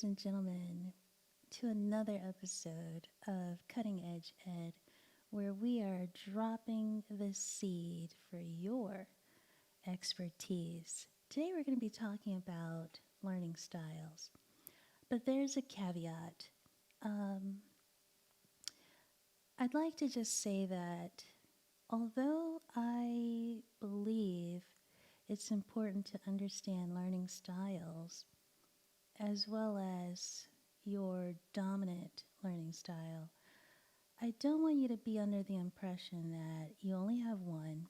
ladies and gentlemen, to another episode of Cutting Edge Ed, where we are dropping the seed for your expertise. Today, we're going to be talking about learning styles, but there's a caveat. Um, I'd like to just say that although I believe it's important to understand learning styles, as well as your dominant learning style, I don't want you to be under the impression that you only have one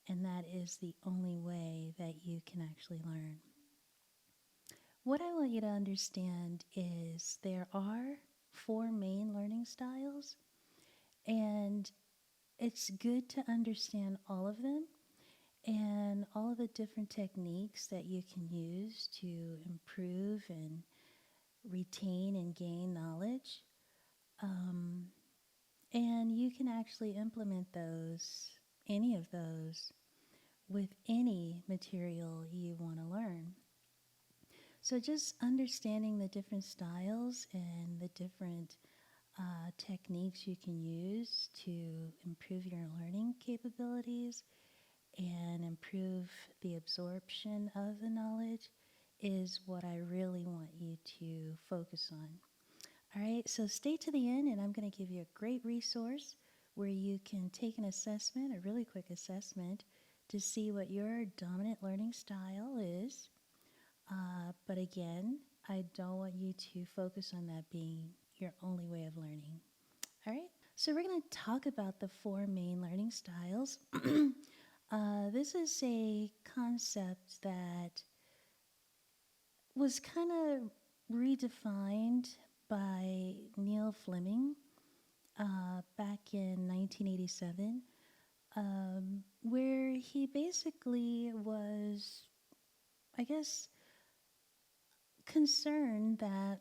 and that is the only way that you can actually learn. What I want you to understand is there are four main learning styles, and it's good to understand all of them and all of the different techniques that you can use to improve and retain and gain knowledge. Um, and you can actually implement those, any of those, with any material you want to learn. So just understanding the different styles and the different techniques you can use to improve your learning capabilities and improve the absorption of the knowledge is what I really want you to focus on. All right, so stay to the end, and I'm going to give you a great resource where you can take an assessment, a really quick assessment, to see what your dominant learning style is. But again, I don't want you to focus on that being your only way of learning. All right, so we're going to talk about the four main learning styles. This is a concept that was kind of redefined by Neil Fleming back in 1987, where he basically was, I guess, concerned that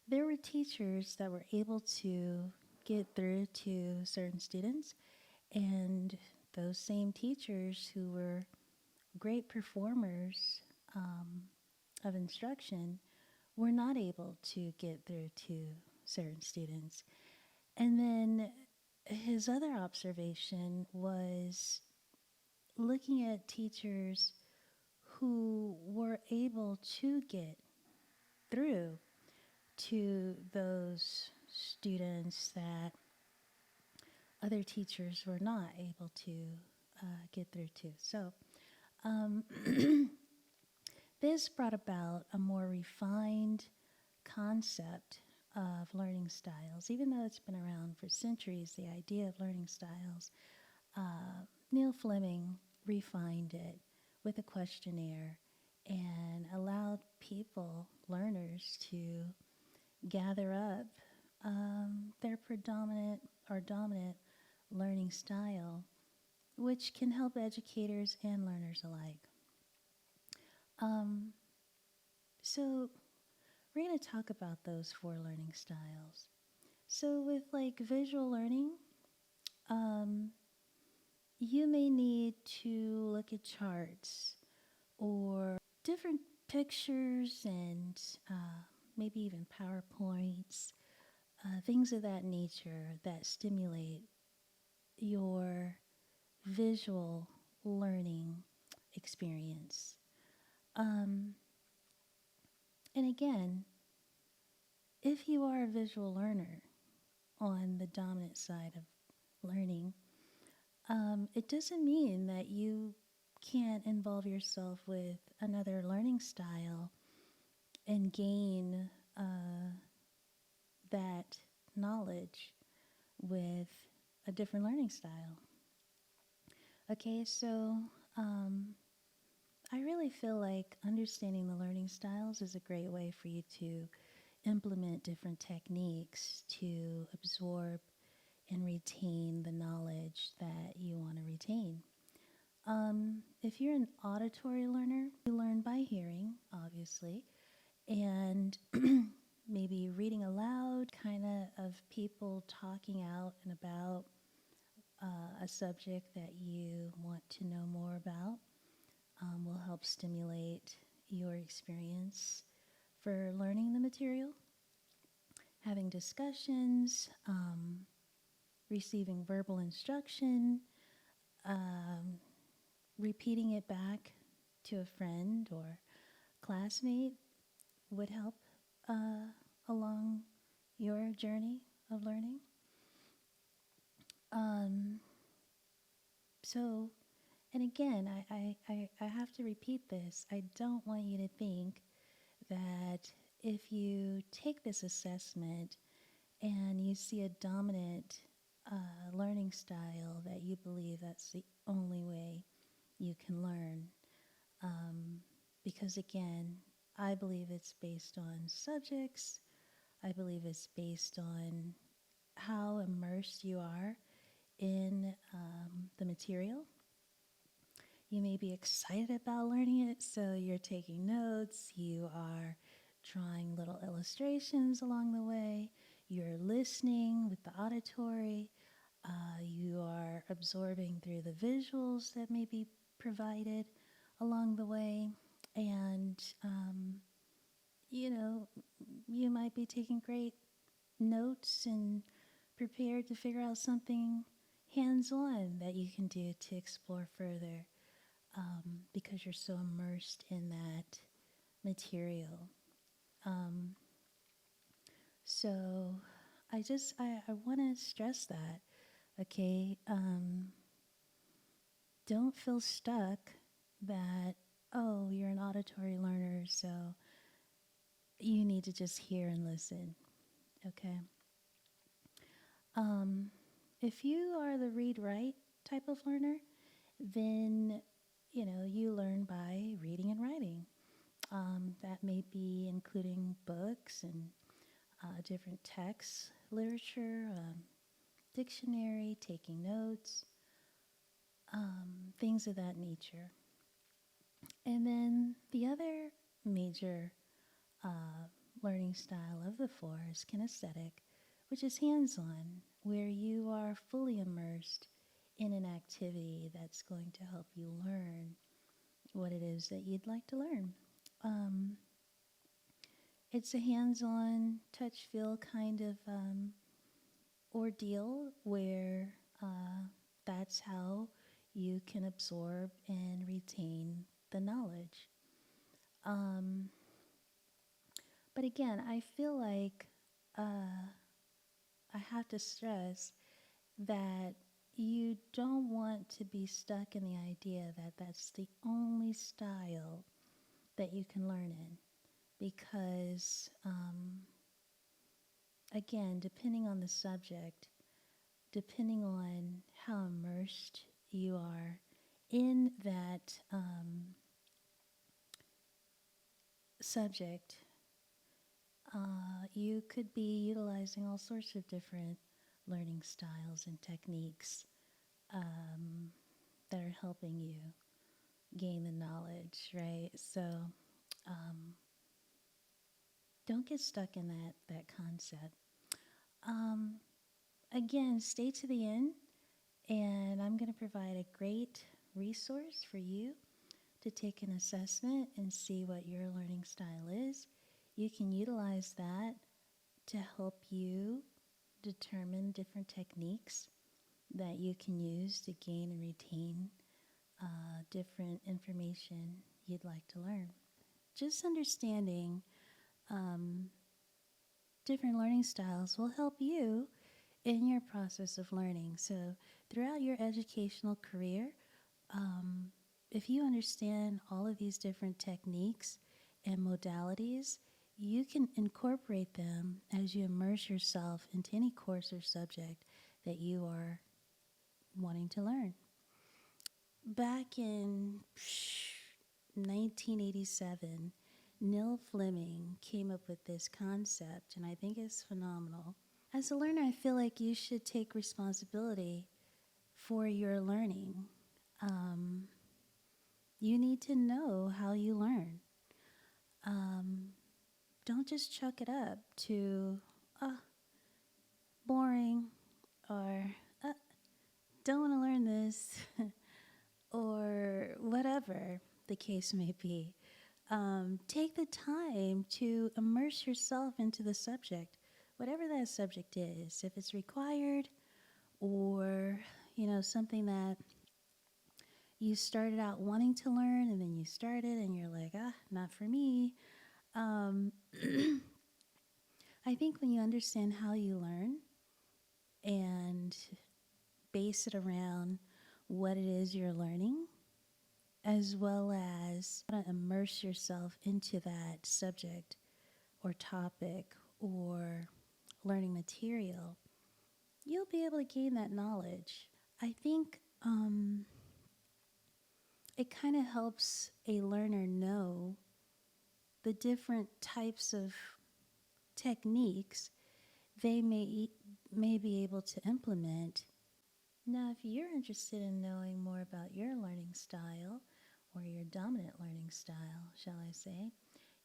there were teachers that were able to get through to certain students, and those same teachers who were great performers of instruction were not able to get through to certain students. And then his other observation was looking at teachers who were able to get through to those students that other teachers were not able to get through to. So this brought about a more refined concept of learning styles. Even though it's been around for centuries, the idea of learning styles, Neil Fleming refined it with a questionnaire and allowed people, learners, to gather up their predominant or dominant learning style, which can help educators and learners alike. So we're going to talk about those four learning styles. So with like visual learning, you may need to look at charts or different pictures and maybe even PowerPoints, things of that nature that stimulate your visual learning experience. And again, if you are a visual learner on the dominant side of learning, it doesn't mean that you can't involve yourself with another learning style and gain that knowledge with a different learning style. Okay, so I really feel like understanding the learning styles is a great way for you to implement different techniques to absorb and retain the knowledge that you want to retain. If you're an auditory learner, you learn by hearing, obviously, and maybe reading aloud, kind of people talking out and about a subject that you want to know more about will help stimulate your experience for learning the material, having discussions, receiving verbal instruction, um, repeating it back to a friend or classmate would help along your journey of learning. Um, so, and again, I have to repeat this. I don't want you to think that if you take this assessment and you see a dominant learning style, that you believe that's the only way you can learn. Because again, I believe it's based on subjects. I believe it's based on how immersed you are in the material. You may be excited about learning it, so you're taking notes, you are drawing little illustrations along the way, you're listening with the auditory, you are absorbing through the visuals that may be provided along the way, and you know, you might be taking great notes and prepared to figure out something hands-on that you can do to explore further, because you're so immersed in that material. Um, so I want to stress that, okay? Don't feel stuck that, oh, you're an auditory learner, so you need to just hear and listen, okay? If you are the read-write type of learner, then, you learn by reading and writing. That may be including books and different texts, literature, dictionary, taking notes, things of that nature. And then the other major learning style of the four is kinesthetic, which is hands-on, where you are fully immersed in an activity that's going to help you learn what it is that you'd like to learn. It's a hands-on, touch-feel kind of ordeal where that's how you can absorb and retain the knowledge. But again, I feel like I have to stress that you don't want to be stuck in the idea that that's the only style that you can learn in. Because, again, depending on the subject, depending on how immersed you are in that subject, you could be utilizing all sorts of different learning styles and techniques that are helping you gain the knowledge, right? So don't get stuck in that concept. Again, stay to the end, and I'm going to provide a great resource for you to take an assessment and see what your learning style is. You can utilize that to help you determine different techniques that you can use to gain and retain different information you'd like to learn. Just understanding different learning styles will help you in your process of learning. So throughout your educational career, if you understand all of these different techniques and modalities, you can incorporate them as you immerse yourself into any course or subject that you are wanting to learn. Back in 1987, Neil Fleming came up with this concept, and I think it's phenomenal. As a learner, I feel like you should take responsibility for your learning. You need to know how you learn. Don't just chuck it up to, boring, or don't want to learn this, or whatever the case may be. take the time to immerse yourself into the subject, whatever that subject is. If it's required or, something that you started out wanting to learn and then you started and you're like, not for me. Um, I think when you understand how you learn and base it around what it is you're learning, as well as how to immerse yourself into that subject or topic or learning material, you'll be able to gain that knowledge. I think it kind of helps a learner know the different types of techniques they may be able to implement. Now, if you're interested in knowing more about your learning style or your dominant learning style, shall I say,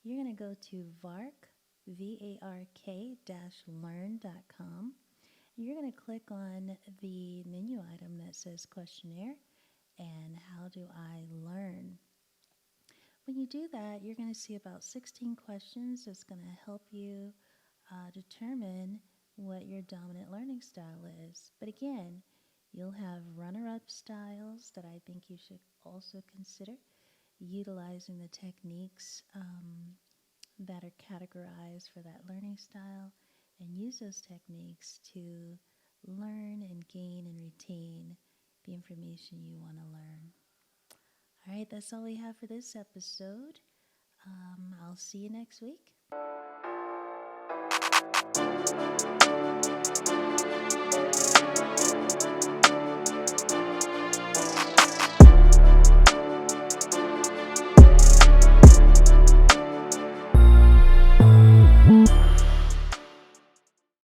you're going to go to VARK, VARK-learn.com. You're going to click on the menu item that says questionnaire and how do I learn. When you do that, you're going to see about 16 questions that's going to help you determine what your dominant learning style is. But again, you'll have runner-up styles that I think you should also consider utilizing the techniques that are categorized for that learning style and use those techniques to learn and gain and retain the information you want to learn. All right, that's all we have for this episode. I'll see you next week.